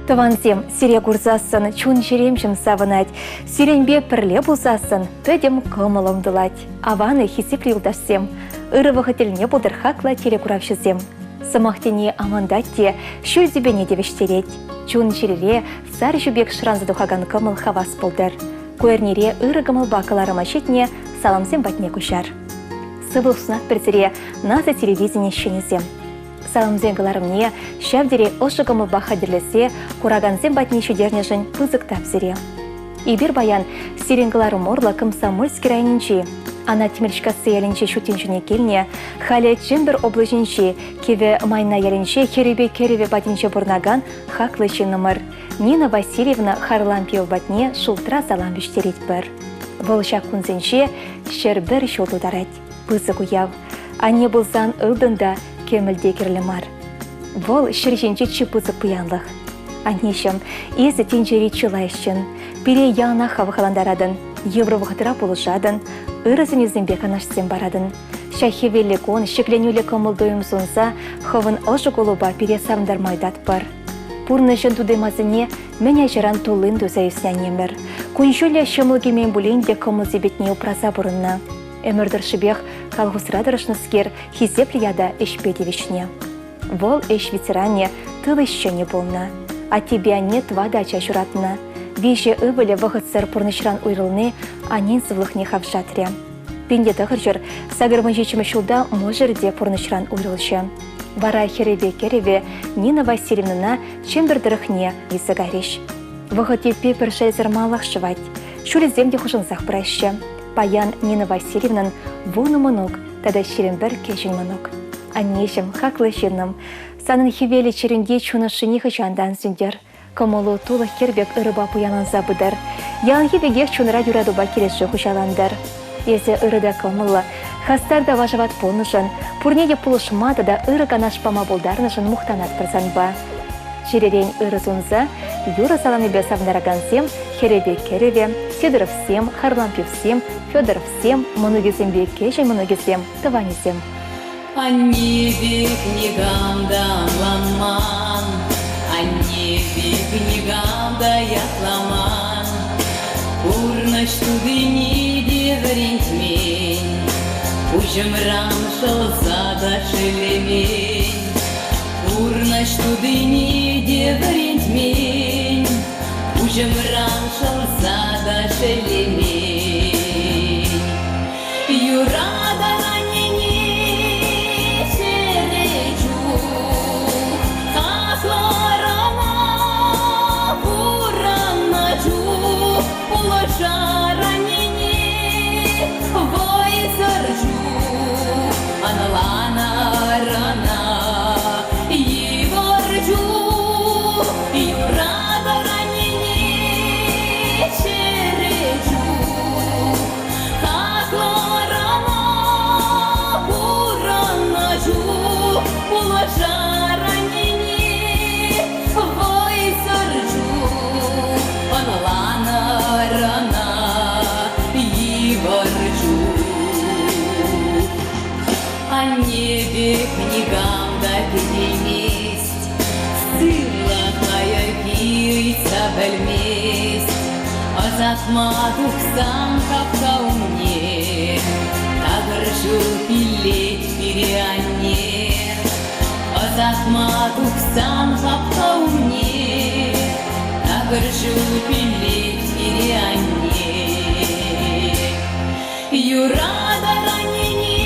Тавансем сире курсасын чун черемшім савынать, сиренбе пірле бұлсасын төдем кымылым дылать. Аваны хисипли ұлдашсем, ырывығы тіліне бұдырхақла телекуравшызем. Сымақтене амандатте шүл зібене девештерет. Чун череле сар жүбек шыранзадухаган кымыл хавас бұлдыр. Көернере ыры кымыл бақыларыма шетне саламсем батне күшар. Сывыл сунақ бірдере назы телевизине шенезем. Саламзен кыларымне шавдере ошығымыл бақадірлесе кураганзем батне шедернежін пызықтап зере. Ибір баян сиренгыларым орла комсомольский районинчи. Ана темельшкасы ялінче шутеншіне келіне, халі чембір облыжінче, кеве майна ялінче керебе батинче бұрнаган хақлычы нымыр. Нина Васильевна харлампиев батне шултра салам біштерет бір. Волшак күнзенше шер бір шолду дарать, пызы куяв. Ане болсан ылдында кемілде керлімар. Вол шерженче чипызы пыянлық. Анешім, езі тенжері чылайшын, пере яна хавықаландарадын, евровықтыра болышадын, ырызын езімбе канашсен барадын. Шахевелі кон шекленюлі кымылдойым сонса, хывын ошы голуба пере савындармайдат бар. Пурнышын тудымазыне мен ажыран тулын дозайыснянемір. Күншілі шымылгемен бұлейнде кымылзе бетне упраса бұрынна. Өмірдір шыбех калғысырадырышныскер хизеплі яда ішпедевішне. Вол эш ветеране тыл еще не болна. А тебе нет вода чашуратна. Веже ывылі вғытсыр пурнышран уйрылны, анин сывлықне хавшатре. Пенде тағыржыр сағырмын жечімі шулда можырде пурнышран уйрылшы. Вара кереве Нина Васильевна чембірдіріхне есі гареш. Вғыте пепір шәлзірмалық шывать. Шулі земде хұжынсақ прайшы. Паян Нина Васильевнан вуны мұнық, тада шеренбір кешін мұнық. Анешім, хақлы жинным. Санын хевелі черенге чунышыны хычандан сүндер. Комолу тулы кербек ырыба пуянан забыдар. Ялғы бегек чуныра юрадуба келеші хұшаландар. Езі ырыда комылы, хастарда важават полнышын, пурнеде пулышмады да ыры канашпама болдарнышын мұқтанат бірзанба. Жеререн ыры зунза, юра саланы бесавнарагансем, кереве, Сидоровсем, Харлампевсем, Федоровсем, Монугезембе кешен Монугезем, Таванезем. Они книгам да ламан, они книгам да ятламан, урнаш тудыни деврентмень, ужемрам шалзада шелемень, урнаш тудыни деврентмень, ужемрам шалзада шелемень. Юрада книгам да переместь, сыла хаяйца бельместь, а захматух сам капка умне, тагыржу пилеть переанне, а захматух сам капка умне, тагыржу пилеть переанне. Юрада ранение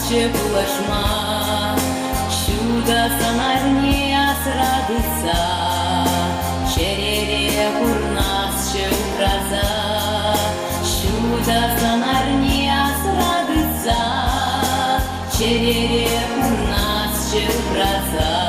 че булашма, чудо санарне асрадыца, черере курнас че украза, чудо санарне асрадыца, черере курнас че украза.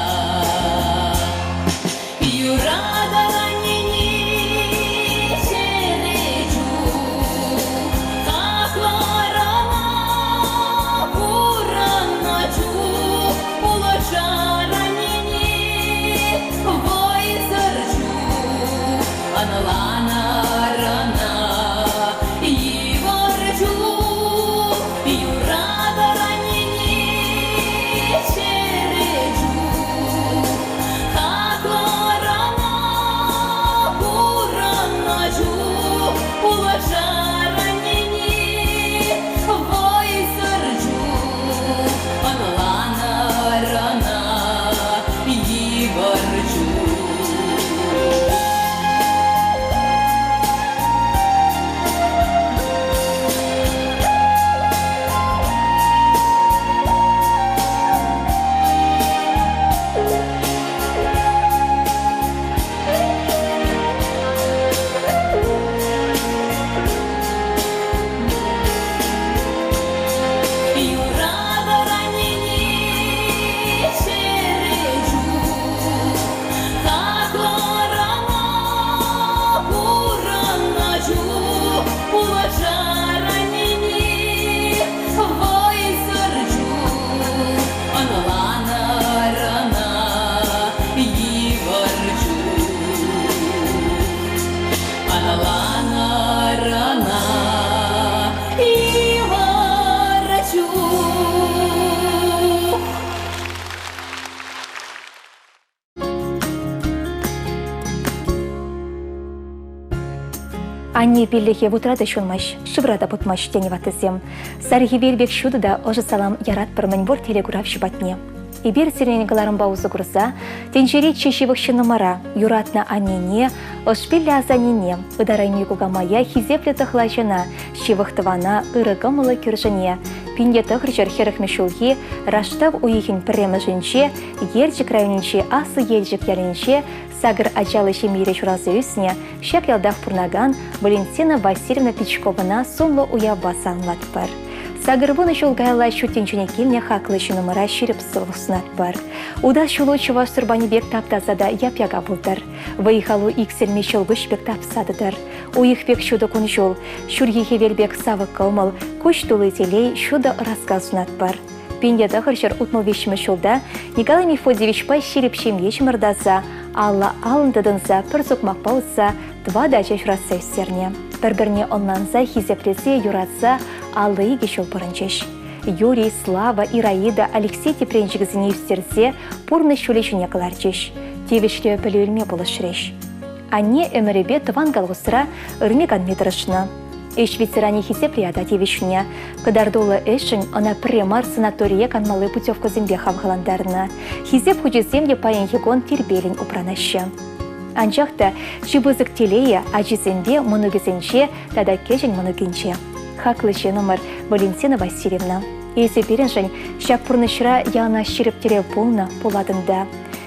Анне пиллехе вутрада шунмаш, шыврада путмаш теневатызем. Сархи вербек шудыда ожы салам ярат пырмын бор телегурав шыбатне. И бер сиренегаларым баузы курса, тенчерет чешевых шынымара, юратна анене, ошпилля азанене, ыдарайми кугамая хизепле тахлажына, шивыхтывана ырыгымылы кюржыне, пинде тахрчар херахме шулхи, раштав уихин премы жынче, ельчик районинче асы ельчик ялинче, сагыр ачалы шемире чуразы үсне, шак ялдах пурнаган Валентина Васильевна Пичкована сумлы уяба санлатпар. Сагырбуны шулгайла шутенчуне келне хаклы шынымыра ширіп сылғыснатпар. Уда шулу чуваш сұрбанебек таптазада япяга бұлдар. Вайхалу икселме шылгыш бек тапсадыдар. Уйықбек шуды күн жол, шүргеге велбек савы кылмыл, көш тулы телей шуды расказунатпар. Пенде дағыршыр ұтмыл вешімі шулда Николай Мефодьевич пай ширіп шемеш мырдаза, алла алындыдынса пір сұқмақ бауызса, два дача шыраса үстерне. Бір-біріне онланса хизеплесе юратса, аллы егешіл бұрынчеш. Юрий, Слава, Ираида, Алексей тепренчігізіне үстерсе, пұрны шөлешіне қыларчеш. Тевішлі өпілі өлме болышыреш. Анне өміребе тыван қалғысыра ұрмеган метрышны. Эш ветеране хисеплияда тевишне, кадардулы эшін она премар санатория канмалы путевка зембе хавгаландарына. Хизеп худеземде паян хигон тербелін упранашы. Анчақта шибызык телея ажизембе мұнугізенче, тада кежін мұнугенче. Хаклыше номер Валентина Васильевна. Есі беріншін шак пұрнышыра яна ширіп тере полна поладында.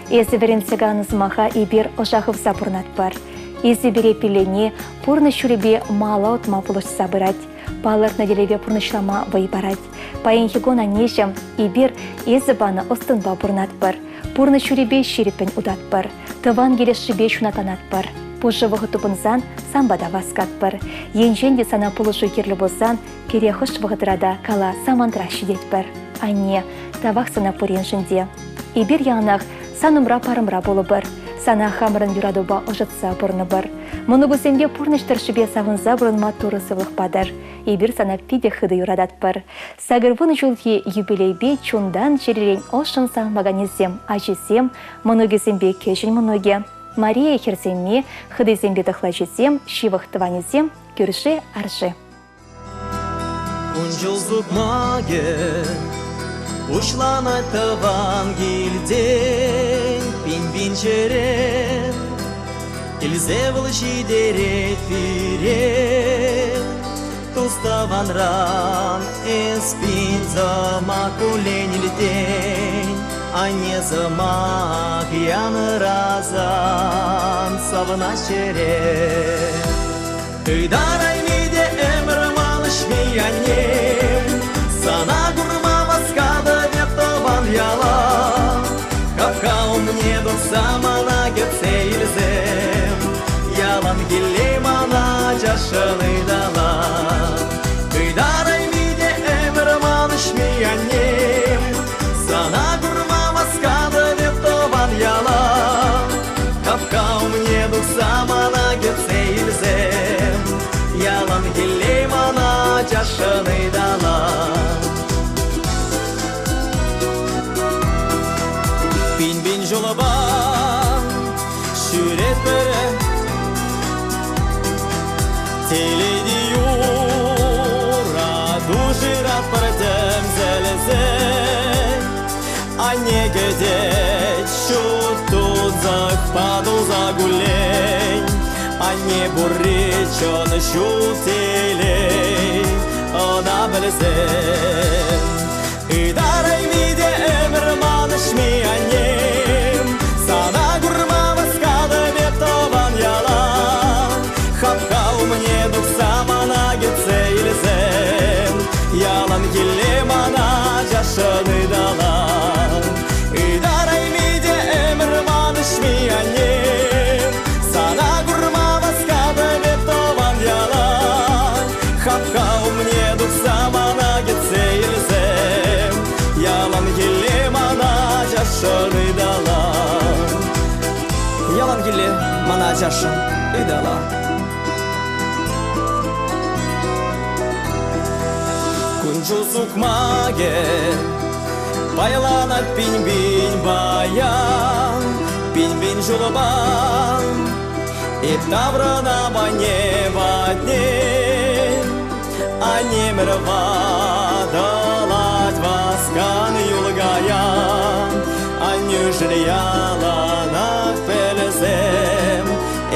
Есі веренсеганыз маха и бер ожахов запұрнат бар. Ези бере пилене пурны шуребе мала отма пулыш сабырать, палыр на делеве пурнышлама вайбарать. Паенхигона нежем и бер ези бана остынба пурнат бар. Пурны шуребе шерепен удат бар. Тыван келе шибе шунатанат бар. Пужы вғытупынзан самбада васкат бар. Енженде сана пулышу керлі болсан, кере хыш вғытырада кала самантра шидет бар. Анне тавақ сана пуренжінде. И бер яңнақ санымра парымра болы бар. Сана хамырын юрадуба ожытса бұрны бар. Мұнығызембе пұрныштыр шыбе савынза бұрын матуры сывлық падар. Ебір сана пиде хыды юрадат бар. Сагырвын жылге юбилейбе чундан жерелен ошын саңмаганезем, ажезем, мұнығызембе кежін мұнығы. Мария херземе, хыдызембе дықлажезем, шивық тыванезем, күрші аржы. Унжылзук маге, ушлана тыван гильден, пин-пин черен, Ильзевыл шидере фирен, уставанран, эспин зама куленилдень, а не зама разан савна чере. Ты дарай миде эмр малыш миянем, сана гурма маскада вертован яла, какао мне до самана гецейлзем, ялан гилемана жашыны дала. Ты дарай миде эмр малыш миянем, сана гурма маскада вертован яла, какао мне до самана гецейлзем, ялан гилемана жашыны дала. Bin jolaban şüret bere teledi yura duşirat pardem zeleze anne gedet şu tuzak padu zagulень anne burriçon şu tele ona beleze idaray mi de emrmanış mi anne мне дух самана гецейлзем, ялан гилемана жашыны дала. И дарай миде эмр маныш миянем, сана гурма маскада ветован ялан. Хапхау мне дух самана гецейлзем, ялан гилемана жашыны дала. Ялан гилемана жашыны дала. Kuncu sukmage Baylanat bin bayan Bin julaban И таврана бане ватне Анемр вадалать васкан юлгаян Анюжл яланах пелезем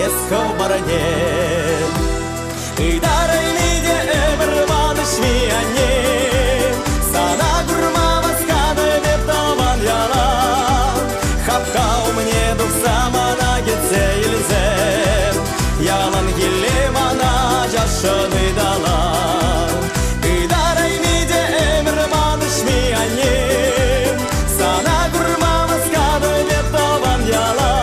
Эсков баранем И дарай лиде эмрван швиане Сана гурма масканы вептован яла Хапкау мне дух самана гецейлзем Ялан гилемана жашыны дала И дарай миде эмрван швиане Сана гурма масканы вептован яла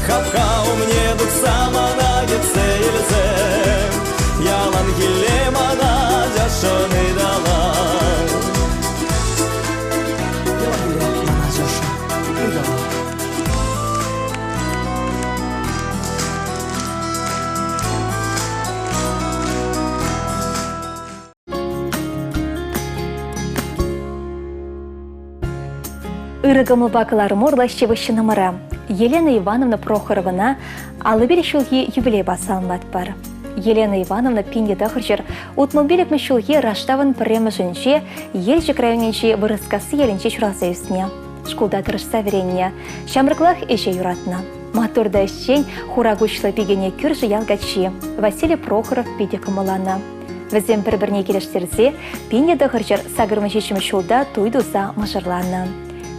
Хапкау мне дух самана гецейлзем Ялан гилемана жашыны дала Ялан гилемана жашыны дала Ырыгымы бакылары морлаще вышынымыра. Елена Ивановна Прохоровна алыбер шулги юбилей басалынлат бар. Елена Ивановна пинде дахырчыр утмобилек мешулги раштавын премы жынче елжік районенче вырыскасы еленче чуралса үстіне. Шкулда тырышса веренне, шамрыклах эше юратна. Матурда ішчен хурагучлы пигене күржі ялгачи Василий Прохоров пиде кымылана. Візем бір-бірне келештерзе, пинде дахырчыр сагырмы шешімі шулда туйдуса мажырланы.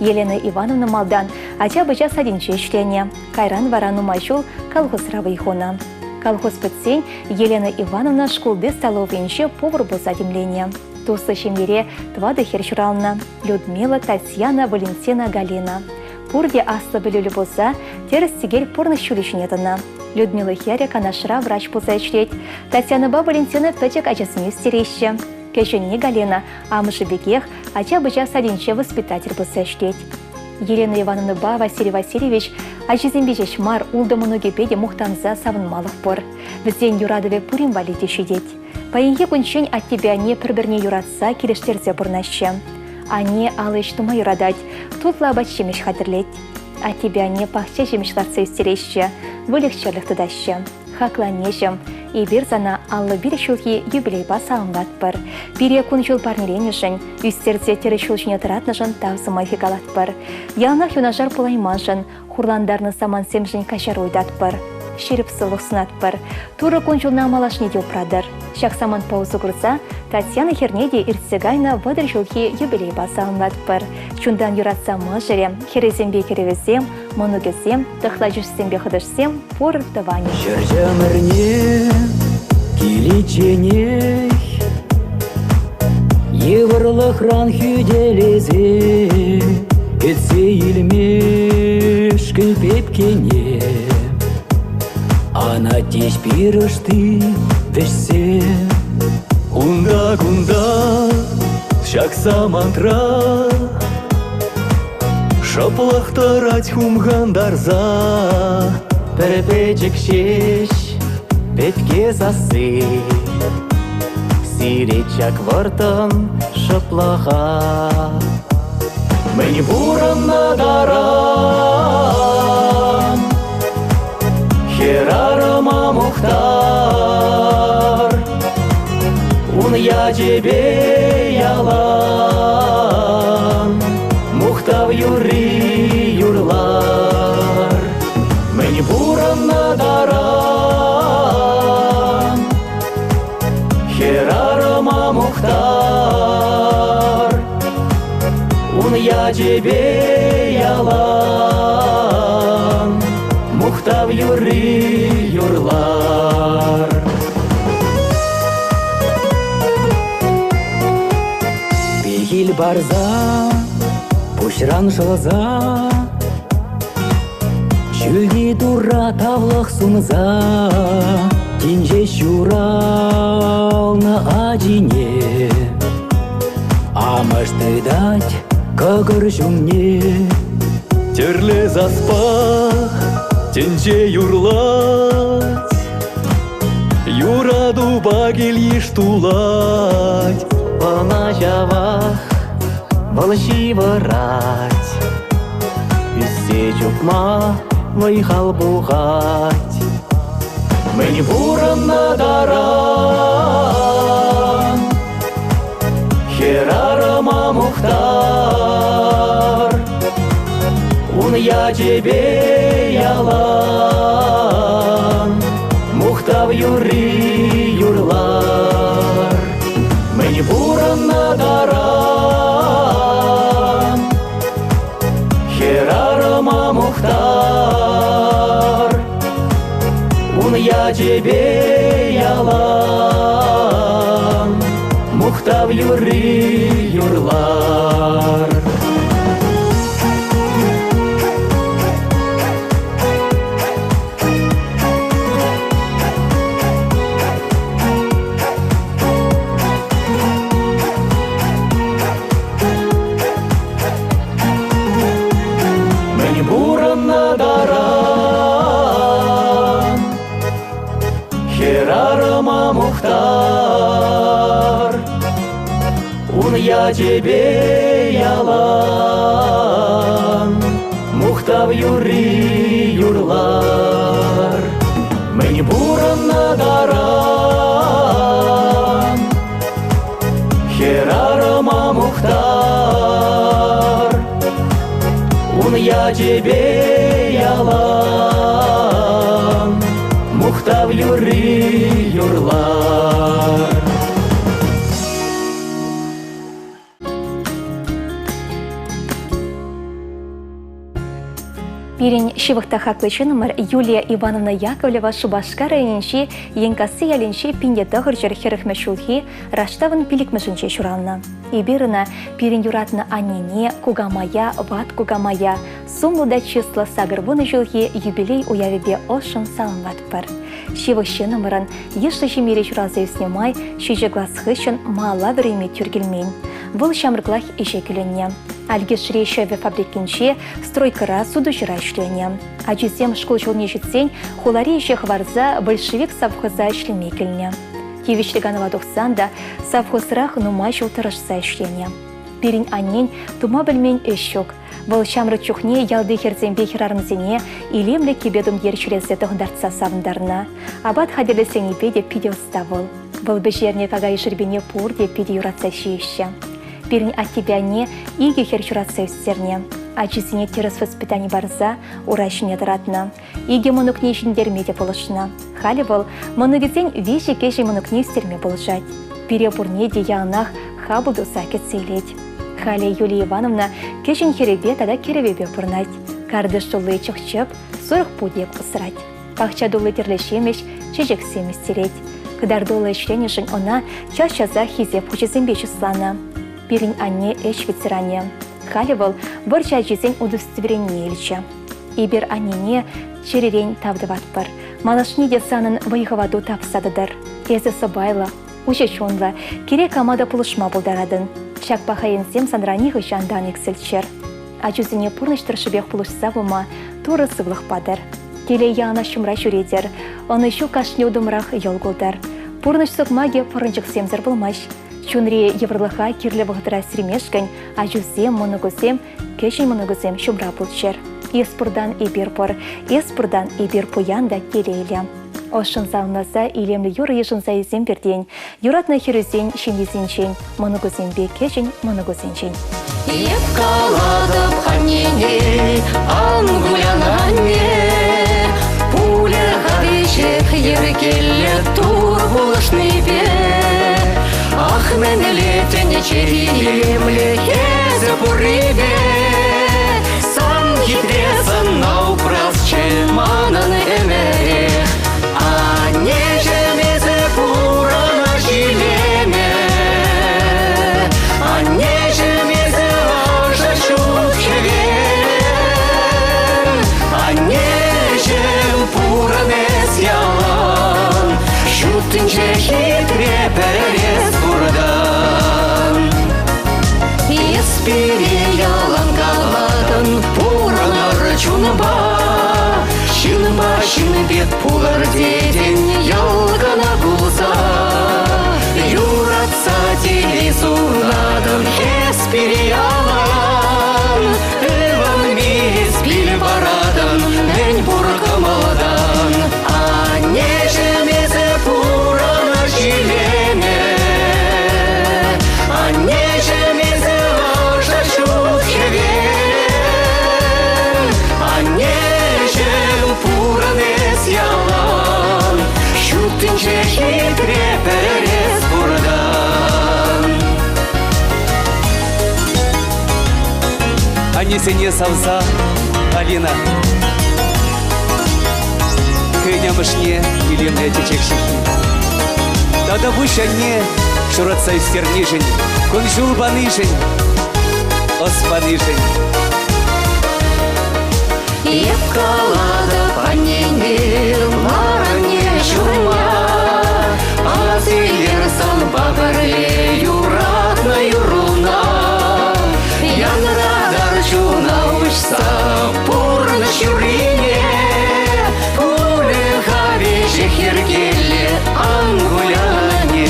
Елена Ивановна малдан ача-быча садинче ішлене. Кайран варану майшул колхозра вайхона. Колхоз пытсен Елена Ивановна школды столовенче повар болса демлене. Тусы шемере твады херчурална. Людмила, Татьяна, Валентина, Галина. Пурде аслы білілі болса, теріс сигель порны шүлішінетіна. Людмила херя канашыра врач болса ішлет. Татьяна ба Валентина пөтек ачасыны үстереші. Кешіне Галина, амышы бекех, ача-быча садинче воспитатель болса ішлет. Елена Ивановна ба Василий Васильевич ачызембежеш мар улдымыны гепеде мухтанза савынмалық бор. Бізден юрадыве пурим валите шидет. Паенге күншен от тебя не бір-бірне юратса келештерзе бұрнашы. Ане алыш тума юрадать, тут лабат шемеш хадырлет. От тебя не пахча жемешларца үстереші, вылегчерлік тұдашы. Хакланешім, и бір зана аллы бір шулхи юбилей басалынлат бір. Бире күн жыл парнеленішін, үстерде тері шулшыне тұратнышын тавсымай фикалат бір. Ялнақ юнажар пулаймашын, хурландарны саман семжін кашар ойдат бір. Шеріп сылық сынат бір. Туры күн жылна малашне деп прадыр. Шақсамын паузу құрса, Татьяна Хернеде иртсегайна вадыр жылхи юбилей басалынлады бір. Чундан юратса мұжырем, херезембе керевізем, мұнугізем, тұқла жүрсембе қыдышсем, пор дыване. Жүржемірне келеченек, еврлық ран хүделезе, етсе елмеш кілпепкене. Ана теш пирышты вешсе, Унда-гунда, шақса мантра, шаплақтарать хумгандарза, перепечек шеш, пепке засы, сиречак вартан шаплаха. Мені буран надаран, херарама мухтар, ун я тебе ялан, мухтав юри юрлар. Мені буран надаран, херарама мухтар, ун я тебе ялан, мухтав юри юрлар. Бегил барза, пушран шылза, чүлди тура тавлық сумза, тинже шурална адине. Амашты дать, кагыр жүмне, Терле заспах, тенче юрлать, Юраду багел еш тулать, Бана жавах, балши варать, Үссе чукма, вайхал буғать. Мені буран надаран, херарама мухтар, ун я тебе ялан, мухтав юри юрлар. Мені буран надаран, херарама мухтар, ун я тебе ялан, мухтав юри юрлар. Мені буран надаран, херарама мухтар, ун я тебе ялан, мухтав юри юрлар. Мені буран надаран, херарама мухтар, ун я тебе ялан, мухтав юри юрлар. Пирень шивықта хаклычы номер Юлия Ивановна Яковлева Шубашка районенші енкасы яленші пинде дағыр жер херіхмі шулхи раштавын пилікмішінче шурална. Ибирына пирень юратна анене, кугамая, ват кугамая, сумлуда числа сагырбуны жылхи юбилей уявебе ошын салынват пар. Шивықшы номерын еші жемере журазы снимай, шүйже глаз хышын мала время тюргелмейн. Бұл шамырглах ише күленне. Әлгі шірешеве фабрикінше стройкыра суды жыра ішлене. Ажызем школ жылне жетсен, хулари ише хварза большевик совхоза ішлеме келіне. Кевишліганова 90-да совхозырақ нумай жылтырышса ішлене. Пирин аннен тума білмен ешшок. Бұл шамры чухне ялды херзембе херарымзене илемлі кебедум ерчілезе тұғындартса савындарына. Абат хаделесене деп пиде ұставыл. Бұл бежерне кагай жырбене пур деп пиде юратса шиеші. Пирин от тебя не иги херчуратса үстерне. Ачисине терес воспитание барса уращине таратна. Иге монукне шиндерме де полышна. Хали бол монугесен вещи кеши монукне стерме полышать. Перепурне де яңнах хабуду сакет сейлеть. Хали Юлия Ивановна кешин херебе тада керевебе пурнать. Кардыш тулы чықчып, 40 пудек усрать. Пахча дулы терлешемеш, чежек семес тереть. Кадар дулы шленешін она час-часа хизеп хучесембе числана. Пирин анне эш ветеране. Хали бол борча жесен удостоверение ильча. Ибер аннине черерень тавдыват бар. Малашни де санын вайхаваду тапсадыдар. Эзі собайла, учечонла, кере камада пулышма болдарадын. Шак пахайынсем санранихы жандан эксельчер. Ачузине пурныштыр шыбех пулышса бума, туры сывлых падыр. Келе яна шумра шуредер, он еще кашне удумрах елгулдар. Пурныштық маге пырынчық семзір болмаш. Чунри еврлыха кирлі вғытыра сіремешкін, ачузем, моногузем, кешін моногузем шумра пулчер. Еспурдан ибир пор, еспурдан ибир пуянда келейлі. Ошын залнаса илемлі юры ешін сайызем берден, юратна хирузен шемезенчен, моногузембе кешін моногузенчен. Еп каладып ханнене, ангулянанне, пуля хавешек еркелі тур булышны бе. Ах, мәнелетіне черемлі езі бұрыбе, сан хитресін наупрас чеманын әмәре, а нежемезі пурана жилеме, а нежемезі ажа шукшевен, а нежем пуранес ялан, шутынче хитре перес бурдан. Еспире ялан каладын пуранар чунба, шынба шынбет пулар деден ялгана булса, юратса телесунадын еспире ялан, эван мес бил барадын мен буркамаладан, а нежемезе пурана жилеме, а нежемезе ажа шухевен, а нежем пуранес ялан, шутынче хитре перес бурдан. Анесене савса Алина, кынямышне илемле чечекшихи. Тада бушанне шуратса истернижень, кунжул баныжень, оспаныжень. Еп каладып аннене, маране шума, азилер сан бабырле юратна юруна, янрадар чуна учса пурна шурине, пуле хавеше хергеле ангуляне.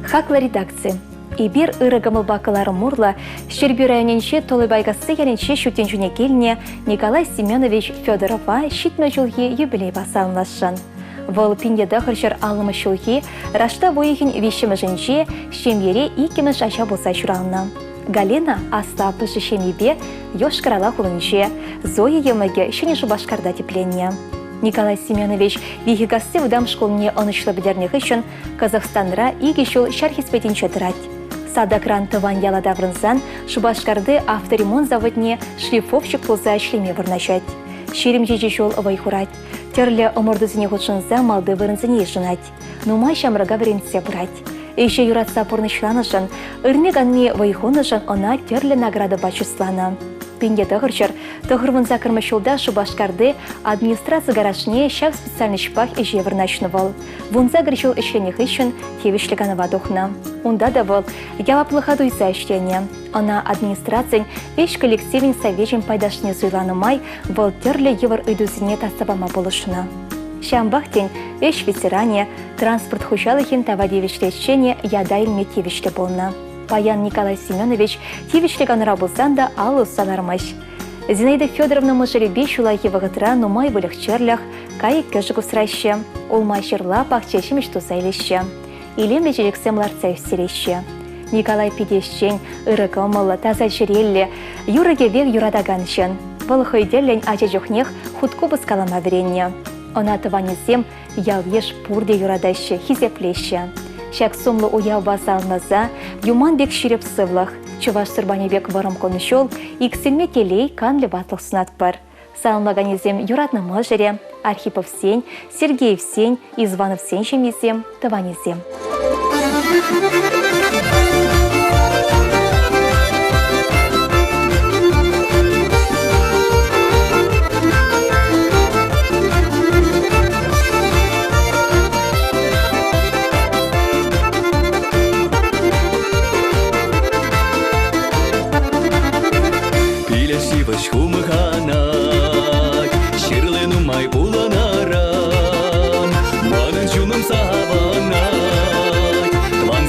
Хакла редакции. Ибир ырыгымыл бакалары мурла, Щербюрайненче толыбайгасы яренче шутенчуне келіне Николай Семенович Федорова щитме жылге юбилей басалынлашын. Вол пиньеда хырчыр алымы шулхи, рашта войхин вещемы жінче, шемере икемі жача болса чурална. Галина Остапы шемебе ёшкарала хулынче, Зоя емеге шенешу башкарда тепленне. Николай Семенович вихигасты выдам школне онышлы бедернех үшін Казахстанра игешул шархиспетинче тырать. Садакран тыван яла даврынсан, шубашкарды авторемонт заводне шлифовщик болса шлеме вырначать. Ширим жежешол вайхурать. Терле омордызыне худшынса малды вырынзыне жынать. Нумай шамрага вренсе брать. Еще юратса порнышланышын, ырне ганне вайхонышын она терле награда бачыслана. Пинге тăхырчăр, тăхырвынса кырмăçулда Шубашкарды администрация гарашне çак специальный шпах эже вырначнă вăл. Вунса гречул ӹçленех ӹçн тевишле канава тухнă. Унда да вăл яваплыха туйса ӹçлене. Ана администрацин веш коллективин советин пайдашне суйланы май вăл терле йывăр ыйдусене тастапама пулышнă. Шамбахтен веш ветеране транспорт хучалыхин тавадевишлечене яда илме тевишле болнă. Паян Николай Семенович тивишле каныра болсан да аллы санармаш. Зинаида Федоровна мыжыребе шулайхи вағытыра нумай вылық черлях, кайык кәжі күсірайшы, олмай шырла пақчеші мешту сайлеші. Илемле жерексем ларца үстереші. Николай Педещен, ырық омылы, таза жерелле, юрыге век юрадаганшын. Вылық өйделлен ача жоқнех худку бұскалама веренне. Она тыванезем ял еш пурде юрадашы, хизеплеші. Шак сумлы уяв басалмаза, юман бек ширеп сывлах, чуваш сырбане бек варым конышол, иксилме телей канле батлық сынат бар. Салмаганезем юратны мыжыре, Архипов сень, Сергеев сень, Изванов сень шемезем, тыванезем. Саванай, тван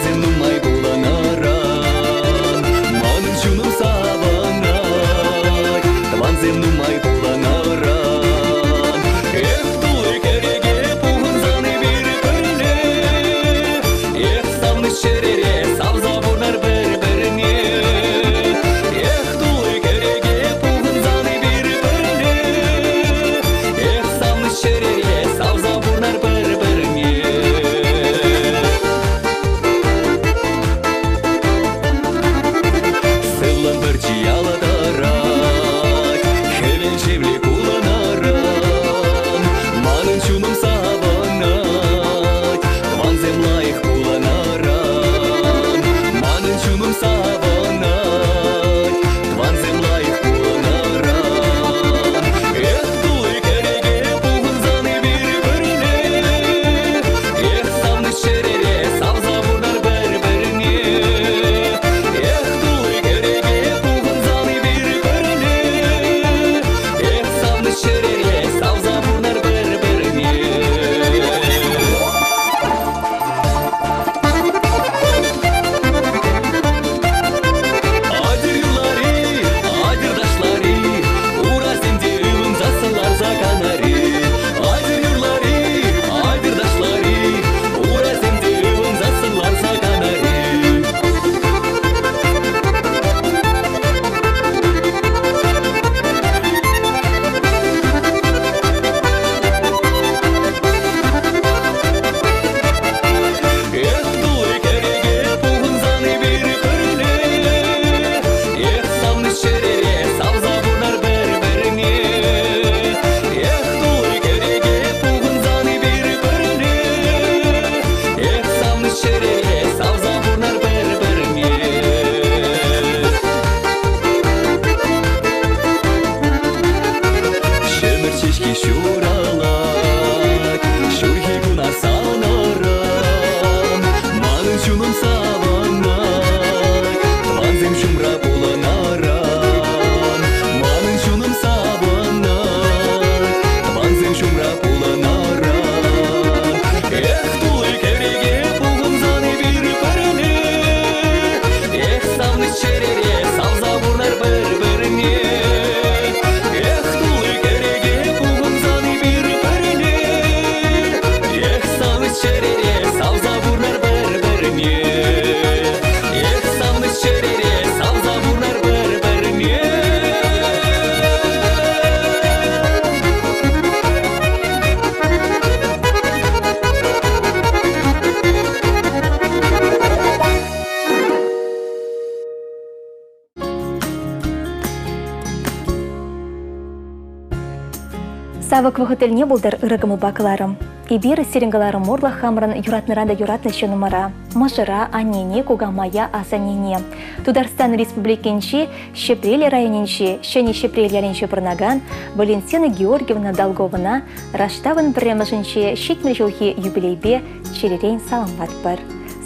Савык вахытельне булдыр ырыгымы бакыларым. Ибир сиренгаларым морла хамран юратнырада юратны нумара. Мажыра, аннене, кугамая, асанене. Тударстан Республикинчи, Щепрели районинчи, Щени Щепрели ялинчи пырнаган, Валентина Георгиевна Долговна, Раштавын премажинчи, Щитмер жылхи юбилейбе, черерейн саламват бар.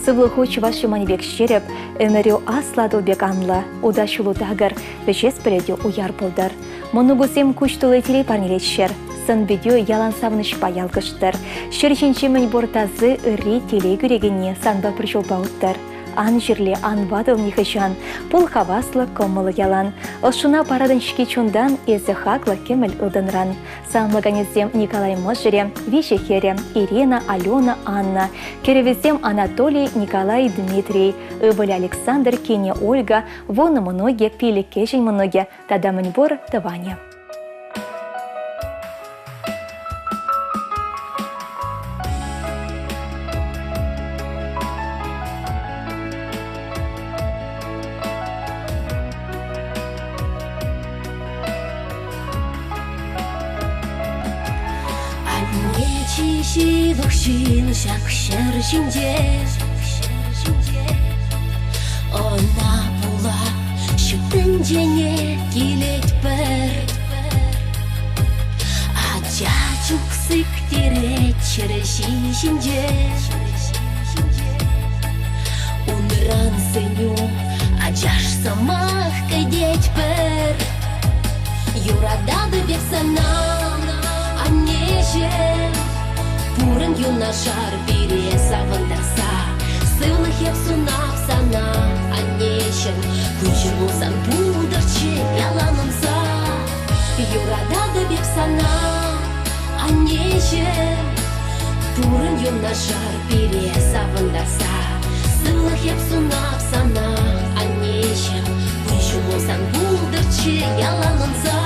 Сывлыху чуваши манибек щереп, эмерю асладылбек анла, удачулу тагар, вечес передю уяр болдар. Монугусем кучтулы телей парнилетшер. Сын видео ялан савыныш паялгыштыр. Шерченче мань бортазы ырри телей күрегене санба пришел бауттыр. Ан жерле ан вадыл нихышан, пол хаваслы коммылы ялан. Ошуна парадын шки чундан эзі хаклы кемел ылдынран. Самлаганезем Николай Мажере, Вишехере, Ирина, Алена, Анна. Керевезем Анатолий, Николай, Дмитрий. Ыбыль Александр, Кеня, Ольга. Вон многие пили кежень многие. Тада маньбор Таваня. Силах силах шершинде, она була шүтінжене келет бір. Ачачук сыктире шершинде, унран сыню ачаш самах кайдет бір. Юрадады бек сана, аннеже Пурын юнашар бире савындаса, сылых еп сунап сана, аннешен, күншір болсан бұлдырчы яланымса. Юрадады беп сана, аннешен, пурын юнашар бире савындаса, сылых еп сунап сана, аннешен, күншір болсан бұлдырчы яланымса.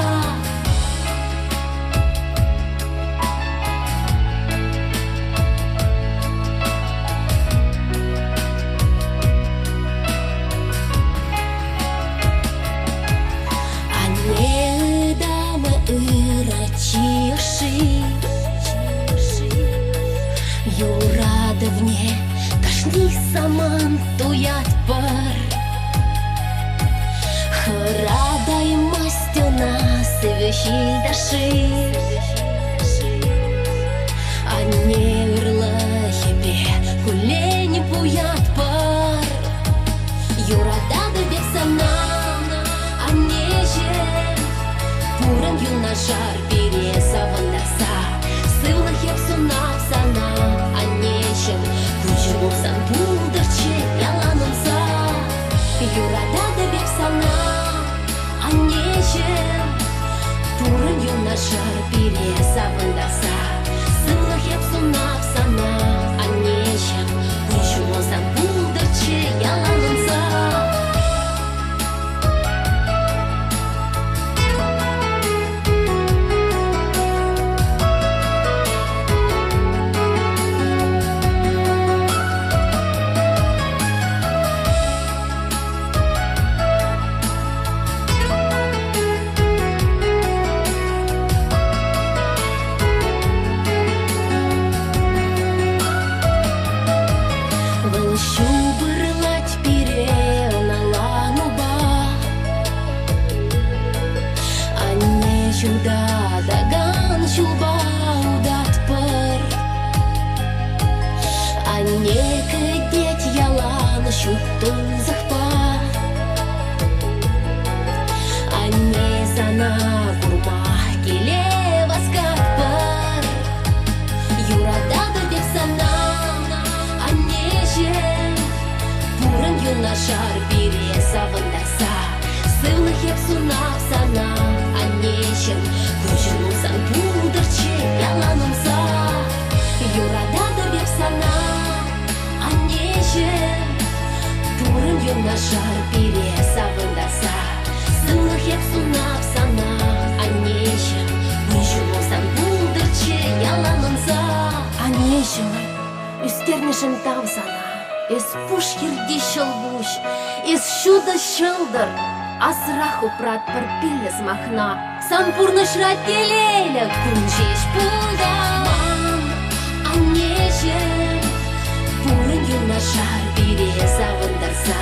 Юрадовне ташни саман туят пар. Храдай мастена сывещи даши, а не урла хебе кулени пуят пар. Юрадады бек сана, а не же пуран юнашар бире савындаса, сылых еп сунап сана, а нечем күншір болсан бұлдырчы яланымса. Юрадады бек сана, а нечем пуран юнашар бире савындаса, сылых еп сунап сана, а нечем күншір болсан бұлдырчы яланымса. Даган шуба удат пар, а не кадет ялан шутун захпа, а не сана курба келе васкат пар. Юрадады бек сана, а не же пурын юнашар бире савындаса, сылых еп сунап сана, а нечем күншір болсан бұлдырчы яланымса. Юрадады бек сана, а нечем пурын юнашар бире савындаса, сылых еп сунап сана, а нечем күншір болсан бұлдырчы яланымса. А нечем үстернешін там сана, ес пуш ерде шылбуш, ес шуда шылдыр. Асраху прат пірпілі змахна, сам пурнышрат келелі күнжеш пулдан. Аннеже, пурын юнашар бире завындарса,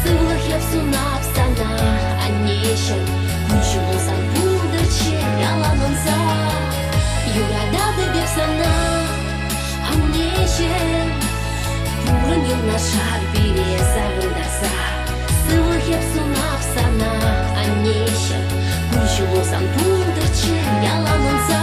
сывлық еп сунап сана. Аннеже, күнжулызан пулдырче яланынса, юрадады беп сана. Аннеже, пурын юнашар бире завындарса, сывлық еп сунап сана. Аннеже, күнжулызан пулдырче яланынса.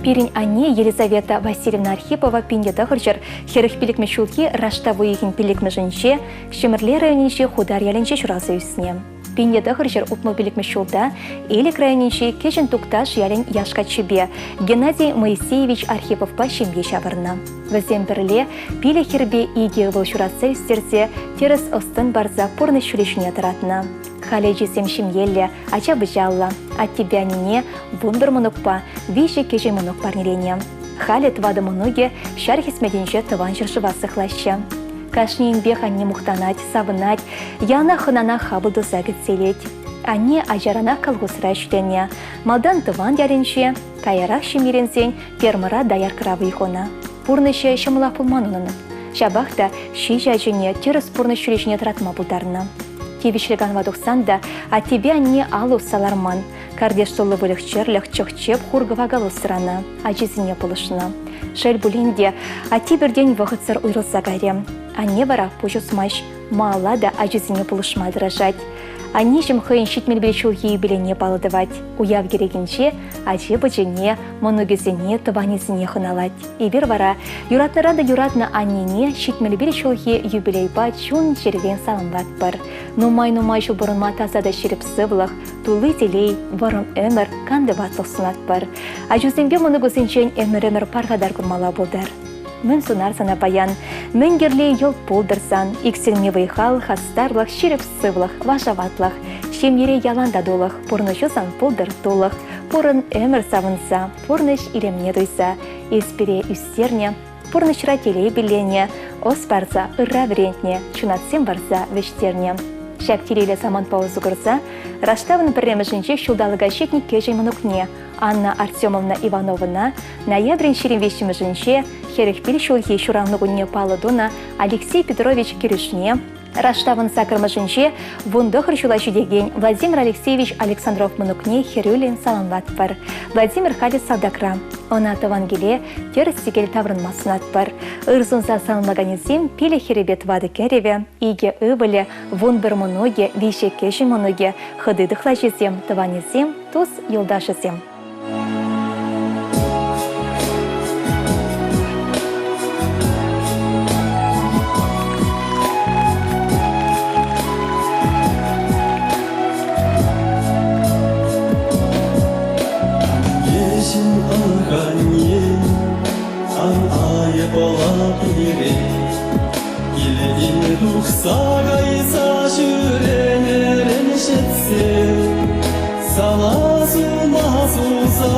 Пирин Анне Елизавета Васильевна Архипова пиндеда хырчыр херых пилик мешулки раштаву егин пилик межинче, Шемерле районинче худар яленче шуразы үсне. Пиндеда хырчыр утму пилик мешулда, Элик районинче кечен тукташ ялен яшка чебе, Геннадий Моисеевич Архипов па шемге шабырна. Візем бірле пиле хербе иге был шуразы үстерсе, терес остын барза порны шулешіне таратна. Хале жесем шимелле, ача быжалла, от тебя не вундер монокпа, вище кеже монок парнилене. Хале твады моноге, шархис меденче тыван жершывасы хлаща. Кашни инбех анне мухтанать, савынать, яна ханана хабылды загыт селеть. Анне ажарана калгусра шутене, малдан тыван яренче, каярах шимиренсен, фермера даяр кравы ихона. Пурныше шамылах пулманунын. Шабахта ши жажыне терес пурны шүрешіне тратма бұлдарына. Тевишліган вадуқсанда, а тебе не алу саларман. Кардеш солы вылықчерлік чықчеп хургыва галу сырана, ажизіне пылышына. Шел булинде, а ти бірден вғытсыр уйрылса гарем. А не вара пұжусмаш, маала да ажизіне пылышма дыражать. Они жем хыйын шитмелбелчул ебелене балыдывать. Уяв керегенче, ажи быжене, моногезене, тыванезене хыналать. Ибер вара, юратнырада юратна аннене шитмелбелчул юбилейба чун жервен салынбат бар. Нумай жубырынма тазада шеріп сывлық, тулы телей, варым өмір, канды ватлық сунат бар. Ажузенбе моногезенчен өмір паргадар күрмала болдар. Мін сунар сана баян, мін герле ел полдырсан, иксілме вайхал, хастарлық, шеріп сывлық, вашаватлық, шемере яланда долық, порнышу сан полдыр толық, порын өмір савынса, порныш илемне дойса, эспере үстерне, порнышра телей білене, ос барса ырра врентне, чунатсен барса вештерне. Шәп телейлі саман паузу көрса, раштавын біремішінче шулдалыға шекне кежей мұнукне, Анна Артемовна Ивановна, ноябрин шеренвешімішінче, херехпил шулхи шуранлығыне палыдуна Алексей Петрович Кирюшне, раштавын сакырмышынче, вундохыр шулашы деген Владимир Алексеевич Александров мұнукне херюлин саланлат бар. Владимир Халис Садакра, она тавангеле теріс сегел таврынмасынат бар. Үрсунса салынлаганезем пиле херебет вады кереве, иге ывыле, вун бір мұноге, више кеші мұноге, хыдыдықла жезем, таванезем, туз елдашызем. Сағайса жүренерін жетсе, саласына суза,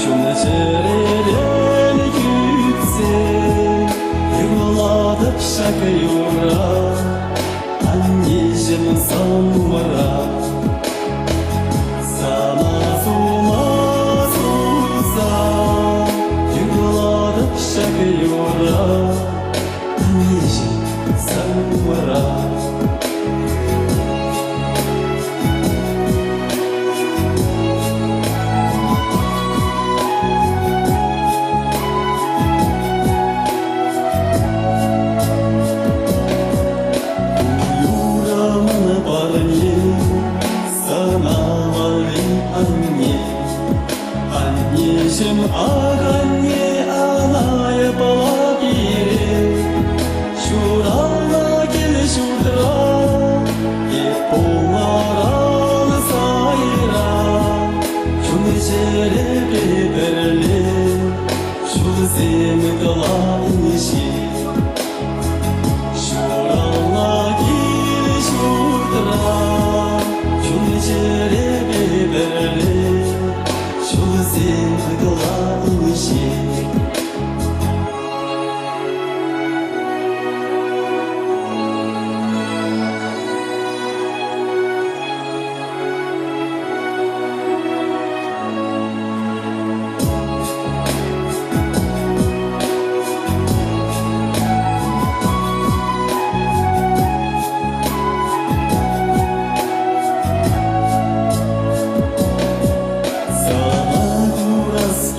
шуны жерелен күтсе, юладып шақы юра, аннежім самыра. Саласына суза, юладып шақы юра, аннежім самыра. Юрамын барне, саналары анне, аннежім ағанне, анайы бала бере. земгла иши. Şurala gir şurtra, şun çerebe berle, şu zemgla иши.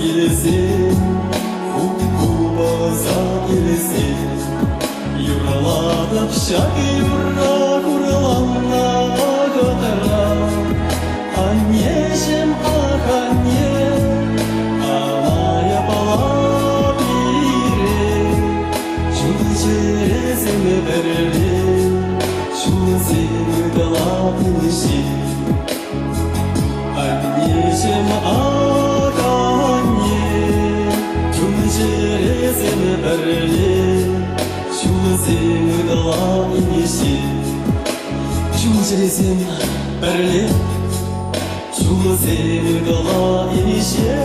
Gelsin, baza gelsin. Yuraladık şak yurra kurulanla kadara. Anneciğim ah anne, anaya bala biri. Şu cezimi verelim, şu zimgala dışı. Anneciğim ah Jerezim berli, şu zemgla иши. Şu jerezim berli, şu zemgla иши.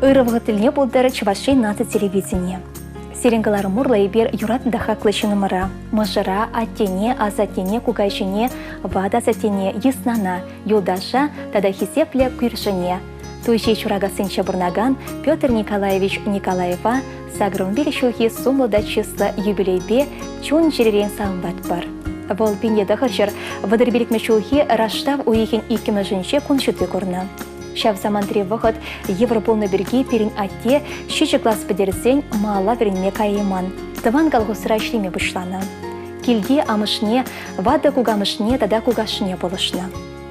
Ырывғы тіліне болдары Чуваши наты телевидение. Серенгалары мурла ибер юратында хаклышы нумара. Мыжыра, аттене, азаттене, кугайшыне, вада заттене, яснана, юлдаша, тада хисепле күйршыне. Туйши чурага сынча бурнаган Петр Николаевич Николаева сагрумбили шухи сумлада числа юбилейбе чун жеререн самбат бар. Вол пинье дахарчар вадырбиликме шухи раштав уихин иккиме жинче куншыты корна. Шав замантри выход Европолны берги перин атте шичи класс подерсень мала веренме кайыман. Тыван галгусыра ишлеме бушлана. Килге амышне, вада кугамышне, тада кугашне болышна.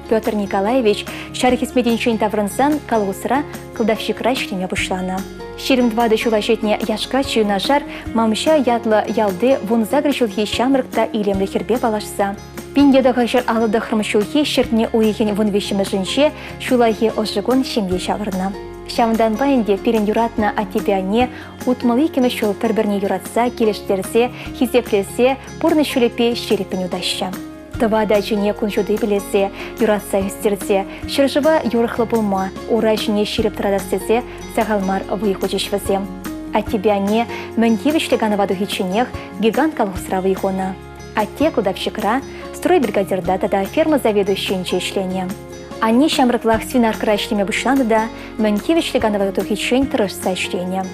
Петр Николаевич шархисмеденчен таврынсан калгусыра кылдавщикра ишлеме бушлана. Ширим двады шулашетне яшка чуйнашар мамша ятлы ялды вунзагрышулхи шамрыкта илемлі хербе балашса. Пиньеда хашар алыда хрмшулхи шертне уихин вунвещемы жинче шулахи ожигон шемде шавырна. Шавындан байынде перен юратна атебяне утмалы кеме шул пірбірне юратса, келештерсе, хизеплесе, порны шулепе шерепен удаща. Тывада жіне күншуды білесе, юратса үстерсе, шыржыва юрықлы болма, ура жіне шереп традастезе, сағалмар выйхучешвазе. Атебяне мэнтевишлі ганаваду хиченех гигант калхусра выйхона. Атте кудавщикра стройбригадирда тада ферма заведующие чления. Они шамрыклах свинаркра ишлеме бушланды да мэнтевишлі ганаваду хичень тырышса ишления.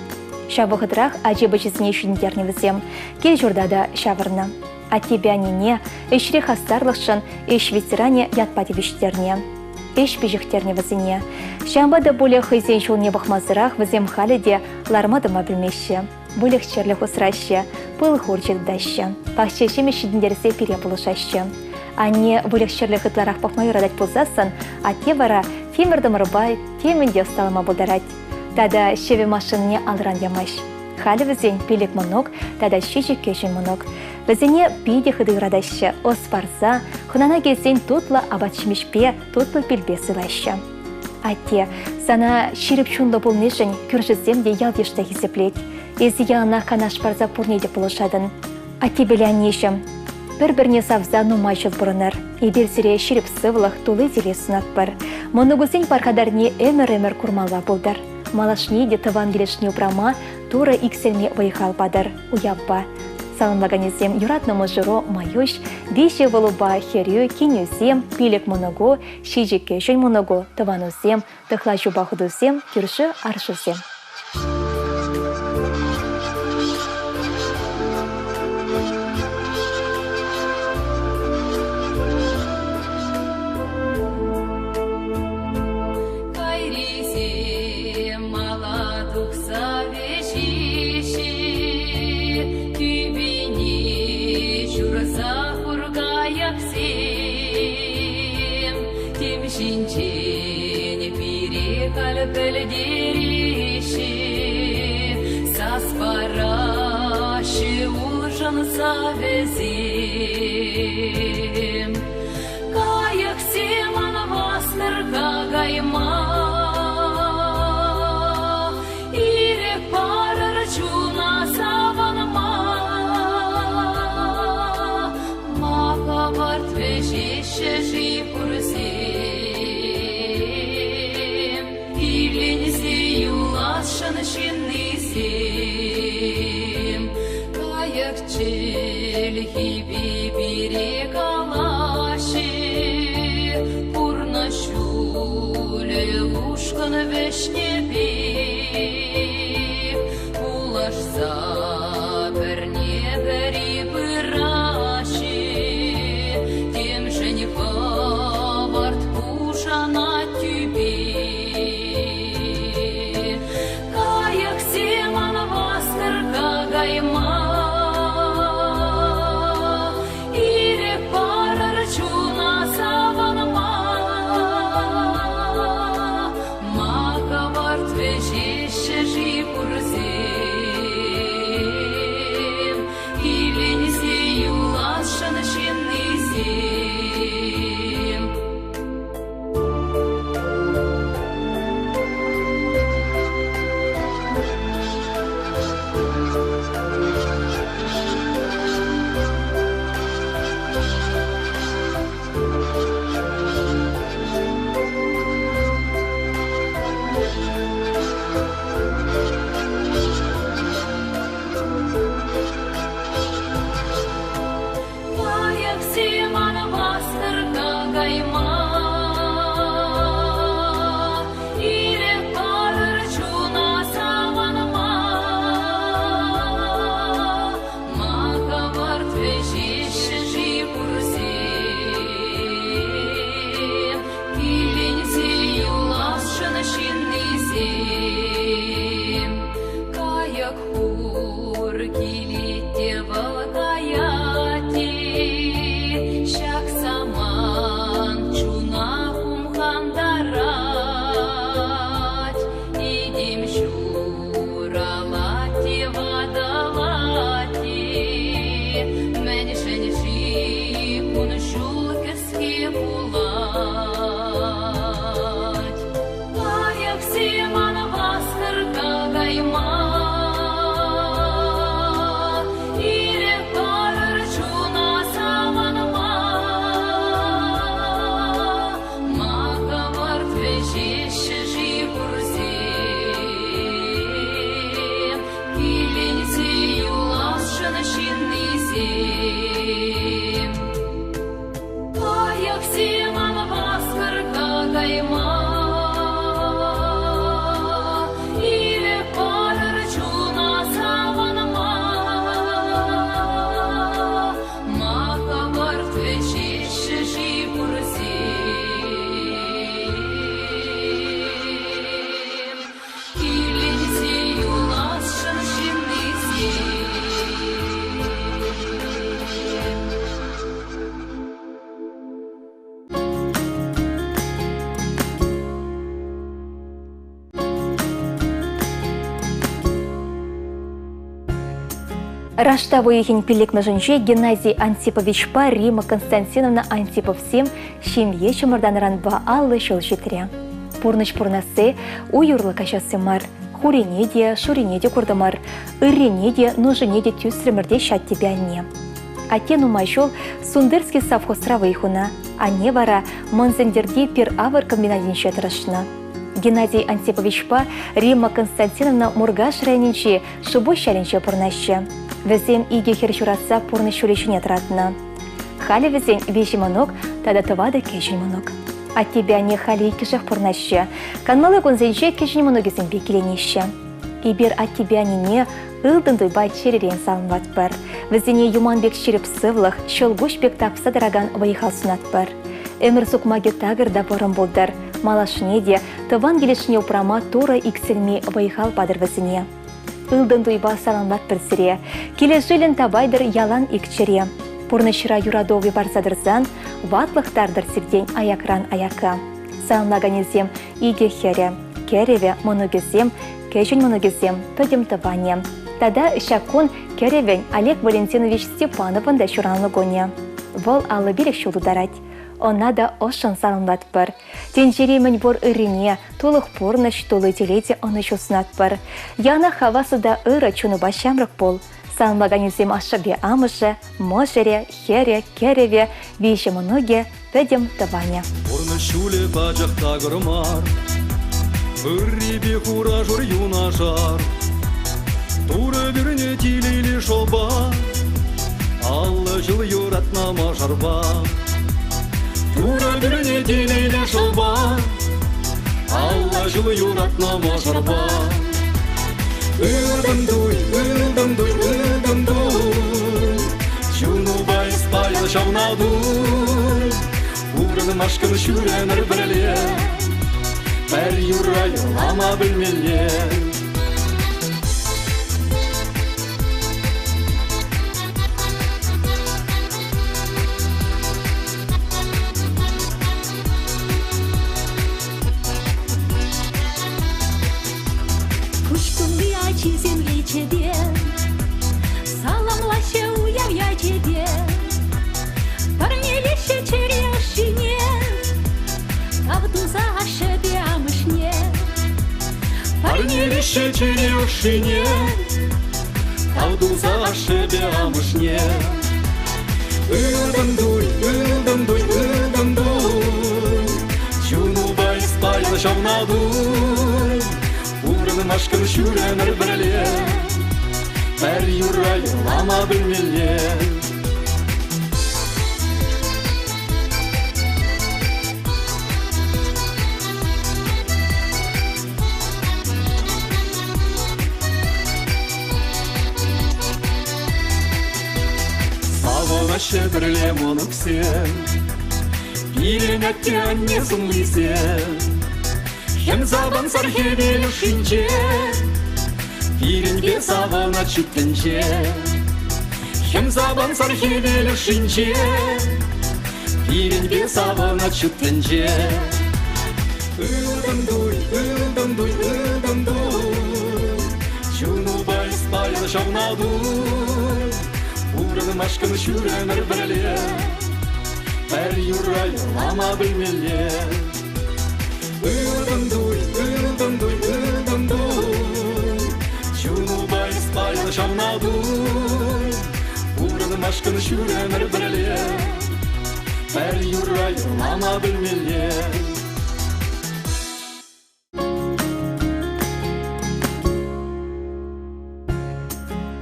Шавыхыдрах ажебачесіне шүндерневізем, кел журдада шавырна. Атебянине, эшре хастарлықшын, эш ветеране ятпатевиштерне. Эш бежихтерне візіне. Шамбада более хызен шул небахмазырах візем халиде лармадыма білмеші. Болех черлих усраще, пыл хурчик даще. Пахчешеме шидіндерсе пере полушаще. Ане болех черлих ытларах пахмаю радать пулзасын, а те вара фемердым рыбай, теменде сталыма бударать. Тада шеве машинне алран ямаш. Халі візен пелек мұнок, тада шечек кешен мұнок. Візене пейде хыды радаща, оспарса, хынана кезен тутла абатшмешпе, тутлы пелбе сылайща. Атте, сана ширіп чунлы бұл нешін күржізем де ялдешті хесеплет. Езі ялына қанаш барза пурнеде пулышадын. Атте белян нешім. Бір-бірне савза нумайшыл бұрыныр. Еберсіре ширіп сывылық тулы зеле сунат бар. Монугузен пархадарне өмір-өмір курмала болдар. Малашне де тыван келешне упрама, тура икселме вайхал падар, уябба. Саламлаганезем юратному жиро майош, деші вылуба херю кинюзем, пилек моного, шижеке жön моного, тыванузем, тыхла жуба худузем, кюрши аршызем. жинчен перекал пөлдериші саспарашы ужын савезем кайық семан вастырға гайма ирек парыр чуна саванма махаббат вежеше жипурсем иленсе юлашын шиннисем кайық челхи бибирек алаши пурна шуле ушкан вешнебек улашса бірне бірі біраши тем жені паварт пушана тюбе кайық семан вастырға гайма ирек парыр чуна саванма махаббат вежеше жипурсем иленсе юлашын шиннисем кайық семан вастырға гайма ирек парыр чуна саванма махаббат вежеше жипурсем иленсе юлашын шиннисем кайық хур килетте валгаяти шак саман чуна хумхандарать идем шуралати вадалати меньшен жипун шулкеске булать кайық семан вастырға гайма ирек парыр чуна саванма махаббат вежеше жипурсем иленсе юлашын шиннисем кайық семан вастырға гайма ирек парыр чуна саванма махаббат вежеше жипурсем иленсе юлашын шиннисем Раштавы ехень пилек на женже Геннадий Антипович па Рима Константиновна Антипов сем шимье чымырдан ба аллы шол жетірі. Пурныш пурнасе уюрлы кашасы хуренеде, шуренеде курдымар, ыренеде, нуженеде тюсремерде шат тебе анне. Атен умайшол Сундырский совхоз травыйхуна, а не вара Монзендерде пир авар комбинадин шетрашна. Геннадий Антипович па Рима Константиновна Мургаш райнинче шубо шалинче пурнаще. Везен иге херчуратса пурны шулечіне тратна. Хали везен вежимонок, тада тывады кешімонок. А тебя не хали кишах пурнаще. Канмалы гонзенче кешімоногесен бекеленеще. Ибер от тебя не ылдын дуйбай черерен салынват бар. Везене юманбек череп сывлых, шолгуш-бек тапса дыраган вайхал сунат бар. Эмір сукмаге тагыр да борым болдар. Малашнеде, тыван келешіне упрама тура икселме вайхал падыр везене. Ылдын дуйба салынват бірсіре. Келешілін табайдыр ялан икчере. Пурнышыра юрадовы барсадырзан, ватлықтардыр сирден аякран аяка. санлаганезем иге хере, кереве моногезем, кежен моногезем, пөдем таване. Тада шакун керевень Олег Валентинович Степановын да шуранлы гоне. Вол алы берег шулу дарать. Она да ошын салынлат бар. Тенжеремень бор ырине, тулых порныш, тулы телете оны шуснат бар. Яна хавасы да ыры чуны башамрык бол. Салынлаганезем ашыге амышы, можере, хере, кереве, вище моноге, пөдем таване. Орны шуле бажақта гырмар, үрребе хура жур юнашар. Туры біріне тилейлі шолба, аллы жыл юратна мажарба. Туры біріне тилейлі шолба, аллы жыл юратна мажарба. Үрдімдуй, үрдімдуй, үрдімдуй, жуну байыз байыз шавнадуй. Урыным ашқын шүренір бірле, бәр юрай ама білмеле. Земли тебе, саламлаще уявья тебе, парнелище черешине, тавдуза ашебе амышне. Парнелище черешине, тавдуза ашебе амышне. Үрдімдуй, үрдімдуй, үрдімдуй, жуну байыз байыз шавнадуй. Урыным ашқын шүренір бірле, бәр юрай ама білмеле. Савын ашы бірле мұнықсен, билен әтте әнне сұңлисен. Hem zaban sarhebeli şince, biringe savana çıktınca. Hem zaban sarhebeli şince, biringe savana çıktınca. Үрдімдуй, үрдімдуй, үрдімдуй, жуну байыз байыз шавнадуй. Урыным ашқын шүренір бірле, бәр юрай ама білмеле. Үрдімдуй, үрдімдуй, үрдімдуй, жуну байыз байыз шавнадуй. Урыным ашқын шүренір бірле, бәр юрай ама білмеле.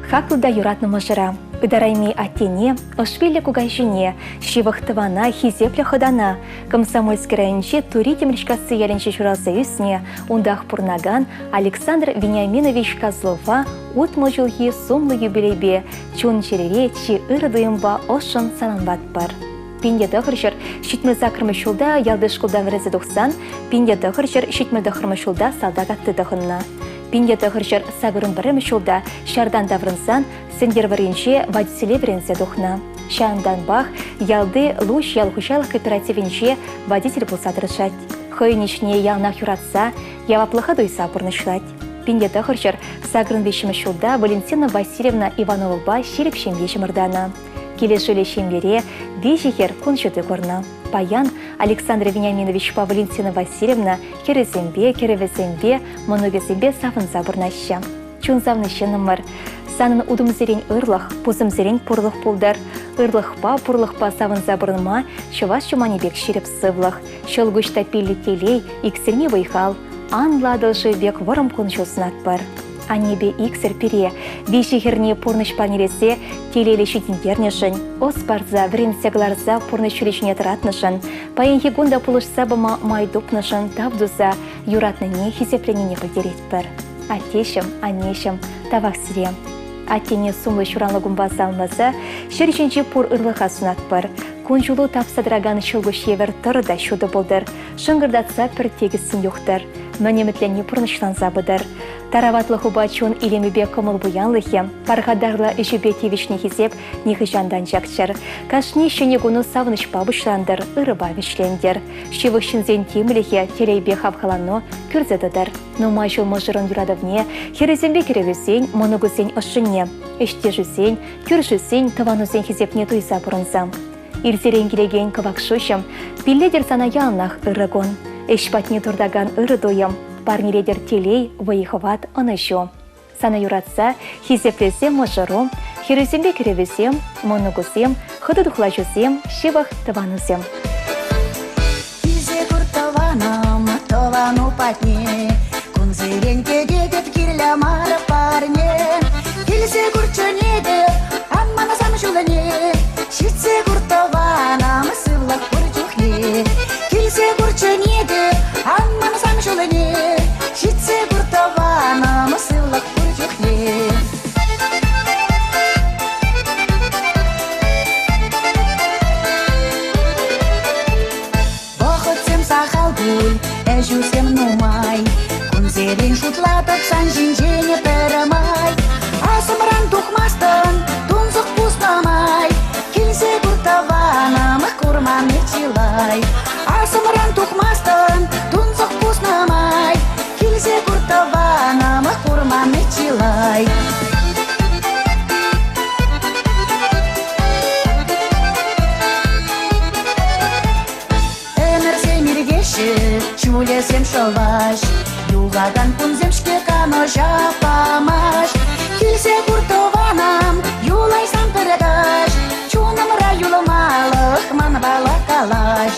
Хаклыда юратнымы жыра. Ыдарайми аттене, ошвиле кугайжыне, шивахтывана, хизепле ходана. Комсомольский районче тури темричкасы яленче журалса юсне, ундах пурнаган Александр Вениаминович Козлова утмы жылги сумлы юбилейбе, чун черере чи ырдыйымба ошын сананбат бар. Пинде дăхăрчăр çитмелса кырмышулда ялды шкулдан врeze тухсан, пинде дăхăрчăр çитмелде хырмышулда салдагатты дăхынна. Пинде дăхăрчăр сагырын бăрремышулда шардан даврынсан, сендер варенче водителе вренсе тухна. Шандан бах ялды луч ялхучалых кооперативенче водитель пулса тырышать. Хăйничне ялнах юратса, яваплыха дойса пурнышлать. Пинде дăхăрчăр сагырын вещемышулда Валентина Васильевна Иванова шереп шембе çмырдана. Келешеле шембере вежихер кунчуты корна. Паян Александр Вениаминович Валентина Васильевна керезембе, керевезембе, моногезембе савынса бурнаща. Чунзавныще нымыр. Санын удумзерен ырлых, пузымзерен пурлых пулдар. Ырлыхпа, пурлыхпа савынса бурнма, чуваш чуманебек шереп сывлых. Шолгучта пилли телей, иксерме вайхал. Анладылжы бек ворым кунчуснат бар. А небе иксер пере, вишихерне пурныш панересе, телеле шитинтернешін, ос барза, вренсегларза пурныш чулечне тратнышын, паян егунда пулышса бама майдупнышын, тавдуза, юратныне хизепленене пылдерет бір. Атешім, анешім, тавақ сирем. Аттене сумлы шуранлы гумба салмаса, шерченче пур ырлыха сунат бір. Кунчулу тапсадыраган шылгуш евер тұры да шуды болдыр. Шыңғырдатса пір тегісін юқтыр. Мәнемітлене пұрнышланса бұдыр. Тараватлы хубачун илемебе кымыл буянлыхе, паргадарла ежебетевичне хизеп нихы жандан жакчыр. Кашни шенегуну савныш бабышландыр, ырыба вишлендер. Шивышынзен темлихе телейбе хавхалано күрзедыдыр. Нума жыл мыжырын юрадовне, херезембе керевесен, моногусен ышыне. Эштежусен, күршусен, таванусен хизепне туйса бұрынзам. Ирзерен келеген кывакшушым, пилледер сана ялнах ырыгон. Эшпатне турдаган ырыдойым, парнеледер телей выехыват ынышу. Сана юратса, хизеплесем мыжыру, херезембе керевесем, моногусем, хыдыдухлажусем, шивах таванусем. Кизе куртованам, товану патне, кунзеренке дедет кирля мара парне. Килсе курчанеде, аммана сам жулане, шитсе куртованам, сывлах курчухне. Килсе курчанеде, аммана сам жулане, шитсе куртованам, сывлах курчухне. Эжусем нумай, кунзерин шутлатып санжинжене перемай. Асымран тухмастын, тунзық пуснамай, келсе куртаванам, курман чилай. Асымран тухмастын, тунзық пуснамай, келсе куртаванам, курман чилай. Чулесем шалаш, юлаган пунземшке кано жапамаш. Килсе куртованам, юлай сам передаш, чунамра юламалых манбала калаш.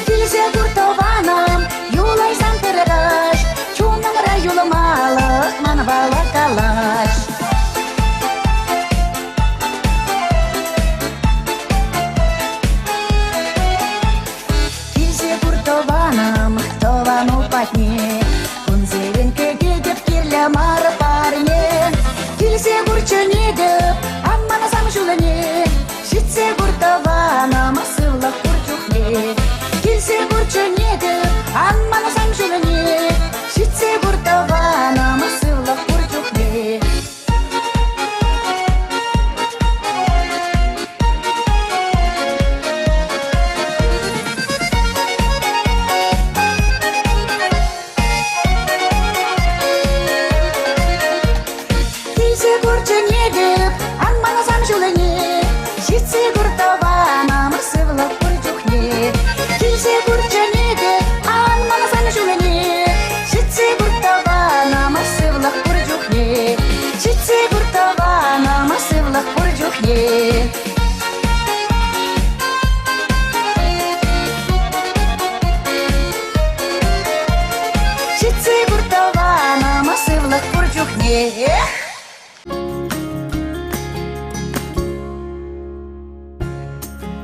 Килсе куртованам, юлай сам передаш, чунамра юламалых манбала калаш. Килсе куртованам, товану патне, кунзеренке дедеп кирля мара парне. Килсе курчанедеп, аммана сам жулане, шитсе куртованам, сывлах курчухне. Килсе курчанедеп, аммана сам жулане, шитсе куртованам, сывлах курчухне. Шитсе куртованам, сывлах курчухне. Килсе курчанеде, аммана сам жулане, шитсе куртованам, сывлах курчухне. Шитсе куртованам, сывлах курчухне. Шитсе куртованам, сывлах курчухне.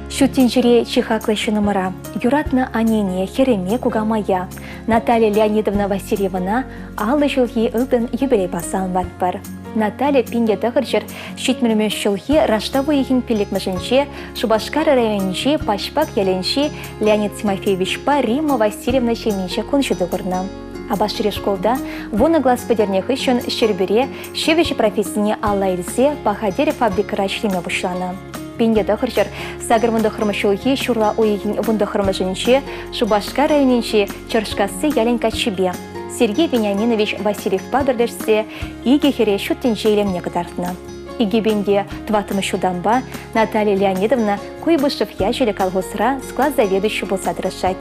Шутинжире чихаклышы номера. Юратна анене хереме кугамая. Наталья Леонидовна Васильевна алы жылги ылдын юбилей басалын ватпар. Наталья пинде дығыржыр шүтмірмеш жылги раштавы егін пелікмішінше Шубашкар районынше пашпак еленше Леонид Тимофеевич па Римма Васильевна шеменше коншуды вырна. Абашыре школда вона глаз подернех үшін шербере шевечі профессияне алла илсе пахадері фабрикара шлеме бұшлана. Пенде дұқыржыр сағырмынды қырмышылығы шурла ойығын вұнды қырмышынше Шубашкар районынше чыршқасы яленка чебе. Сергей Вениаминович Васильев пабірлерсе иге хере шуттен жейлемне қыдартына. Иге бенде тватымы шуданба Наталья Леонидовна Куйбышев яжелі колхозра склад заведующий болса дырышать.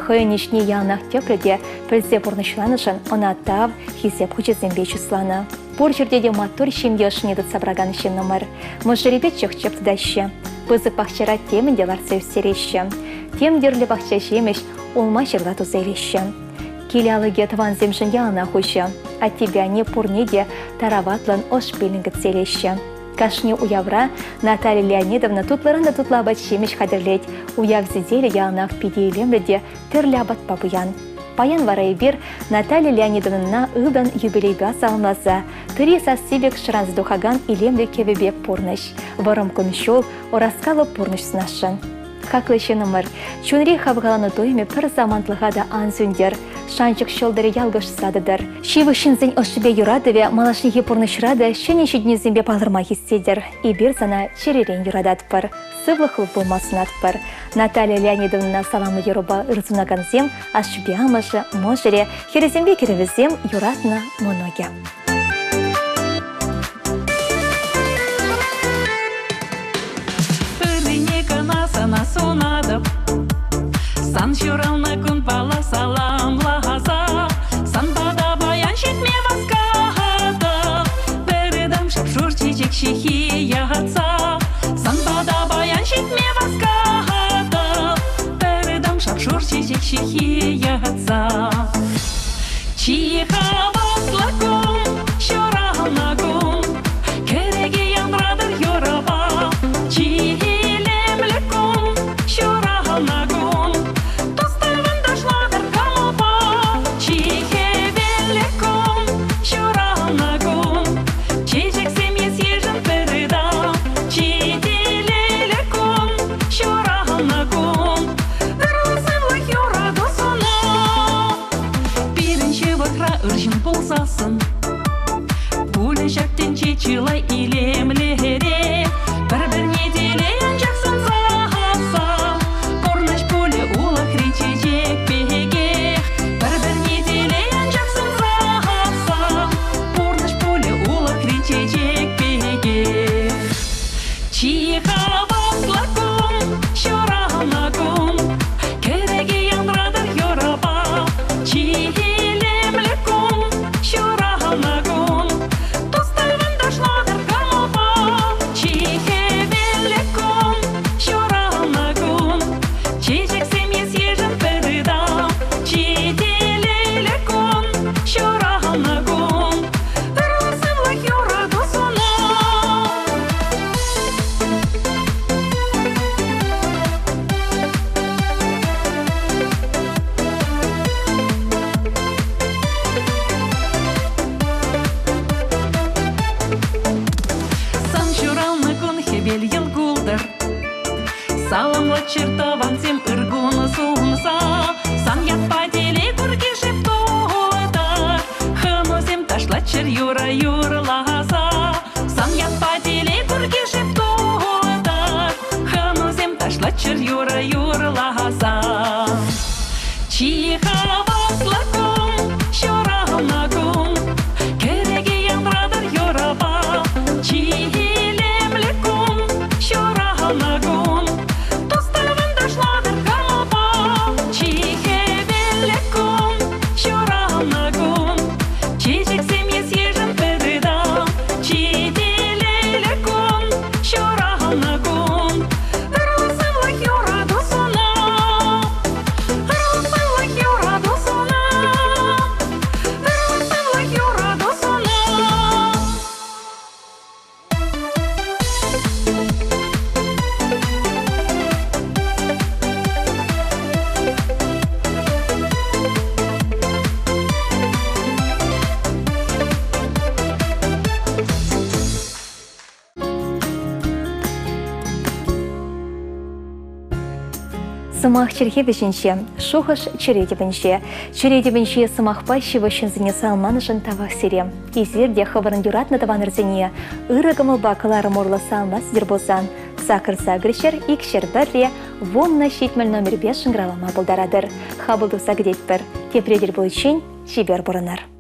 Хойнишне ялнах тепледе пілзе бұрнышланышын она тав хизеп хучезембе числана. Пор жердеде мотор шемде ұшынеді сабраган шем номер. Мұжыребет чөкчепті дәші. Пызық бақчара темінде ларса өстереші. Темдерлі бақча жемеш олма жерла тузайлеші. Келялыге тван земшін ялына хұшы. А тебя не пурнеде тараватлан ош белінгі целеші. Кашне уявра Наталья Леонидовна тутларында тутлабат шемеш қадірлет. Уяв зиделі ялнақ пидейлемліде түрлябат пабуян. Паян варай бир Наталья Леонидовна ылдан юбилейга салмаза. Тыри сасибек шыранздухаган илемлі кевебек пурныш. Варым комишол ораскалы пурныш сынашын. хаклышы номер. Чунри хавгаланы тойме пір замантлыға да ансүндер. Шанчык шолдыры ялгыш садыдыр. Шивы шинзін ошыбе юрадыве, малашнихи пурнышрады, шенеші днезімбе палырма хистедер. И бір зана черерен юрадат пыр. Сывлықлы болмасынат пыр. Наталья Леонидовна саламы еруба ырзунаганзем, ашыбе амашы, можере, херезембе керевізем юратна моноге. Насунадып, сан шурална күн пала салам лаза, сан бада баян шетме васкадып, бірідім шапшур чечек шехи ятса, сан бада баян шетме васкадып, бірідім шапшур чечек шехи ятса. Чиха васлакун, шурална күн, кереге яндрадыр юраба, Пуля шаптен чечилай илемлере, бір-бірне делен жақсын зағаса, Корныш пуля ула кричечек беге, бір-бірне делен жақсын зағаса, Корныш пуля ула кричечек беге. Чиха васлакун, шуралнакун, кереге яндрадыр юраба, Саламла чертован тем ыргуна сумса, сан ятпа теле курги шептода, хымызем ташла чер юра юрлаза, сан ятпа теле курги шептода, хымызем ташла чер юра юрлаза. Чиха васлакун, шуралнакун, кереге яндрадыр юраба, чихилемлекун, шуралнакун. Сымах черхебешінше, шухыш чередебінше. Чередебінше сымахпа шивышын зіне салманышын тавақ серем. Изерде хаварын юратны таван рзіне, ырығымыл бақылары мурлы салмас зірбозан. Сақырса грешер, икшер бәрре, вонна шетмел номер 5 шыңғралама бұлдарадыр. Хабылдуса гдетпір. Тепредер бұл үшін шибер бұрынар.